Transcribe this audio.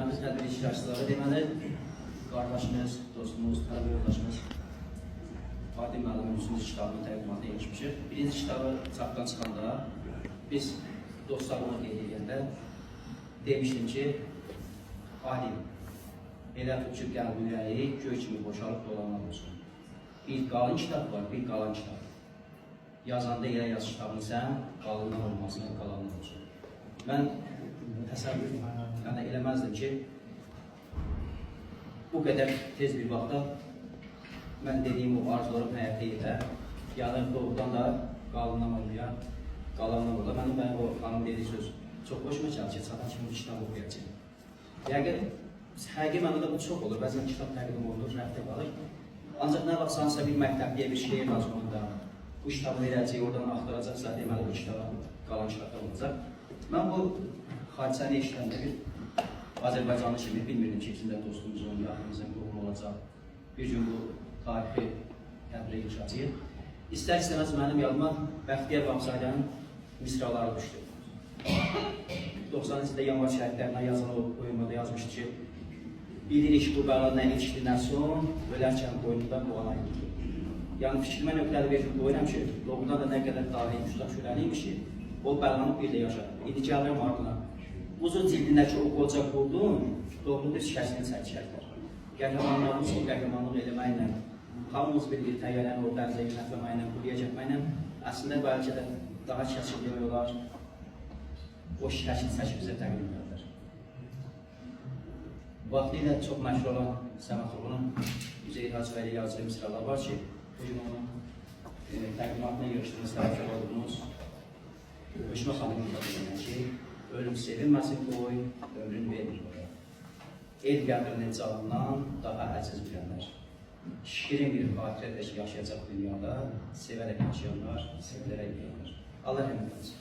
Biz tədbir iştirakçıları deməli, qardaşımız, dostumuz, tələbə yoldaşımız Adil müəllimin 3-cü kitabının təqdimatına yetişmişik. Birinci kitabı çapdan çıxanda biz dostlarımı qeyd edəndə demişdim ki, Adil, elə tut ki, qəlb ürəyi göy kimi boşalıb dolanmaq olsun. Bir qalın kitab var, bir qalan kitab. Yazanda elə yaz kitabını sən, qalından olmasına qalanın olsun. Mən təsəvvür eləməzdim ki, bu qədər tez bir vaxtda mən dediyim o arzularım həyata yetər. Yəni doğrudan da qalından olmayan, qalandan olur. Mənim o xanım dediyi söz çox hoşuma gəlir ki, çatan kimi bir kitab oxuyacaq. Yəqin, həqiqi mənada bu çox olur. Bəzən kitab təqdim olunur, rəfdə qalır. Ancaq nə vaxtsansa bir məktəbliyə bir şeir məzmununda bu kitabı verəcək, oradan axtaracaqsa, deməli bu kitaba qalan kitabda olacaq. Mən bu hadisəni eşidəndə bir Azərbaycanlı kimi bilmirdim ki, içində dostumuzun, yaxınımızın qohumu olacaq. Bir gün bu tarixi tədbirə yetişəcəyik. İstər-istəməz mənim yadıma Bəxtiyar Vahabzadənin misraları düşdü. 90-cı ildə yanvar şəhidlərinə yazılan o oyunmada yazmışdı ki, bilirik bu bəla nə içdi, nə son, ölərkən boynundan boğan ayırdı. Yəni fikrimə nöqtəli verib qoyuram ki, doğrudan da nə qədər tarihi müstaq şürəliymiş ki, o bəlanı bir də yaşadı. İndi gəlirəm ardına. Uzun cildindəki o qoca qurdun, doğrudur şikəsini çəkərlər. Qəhrəmanlarımız o qəhrəmanlıq eləməklə, hamımız bilir təyyarəni o dənizə yönətməməklə, quruya getməklə, əslində bəlkə də daha şəkilli olar, o şikəsini çəkib bizə təqdim edirlər. Vaxtilə çox məşhur olan Səməxoğlu'nun Üzeyir Hacıvəli yazılı misralar var ki, bugün onun təqdimatına yığışdığınız tərəfə olduğunuz Höşmə xanımın da deyilən ki, ölüm sevilməsin qoy, ömrün verir qoya. El qədrini canından daha əziz bilənlər. Şirin bir xatirətlə ki, yaşayacaq dünyada, sevərək yaşayanlar, sevilərək yaşayanlar. Allah rəhmət etsin.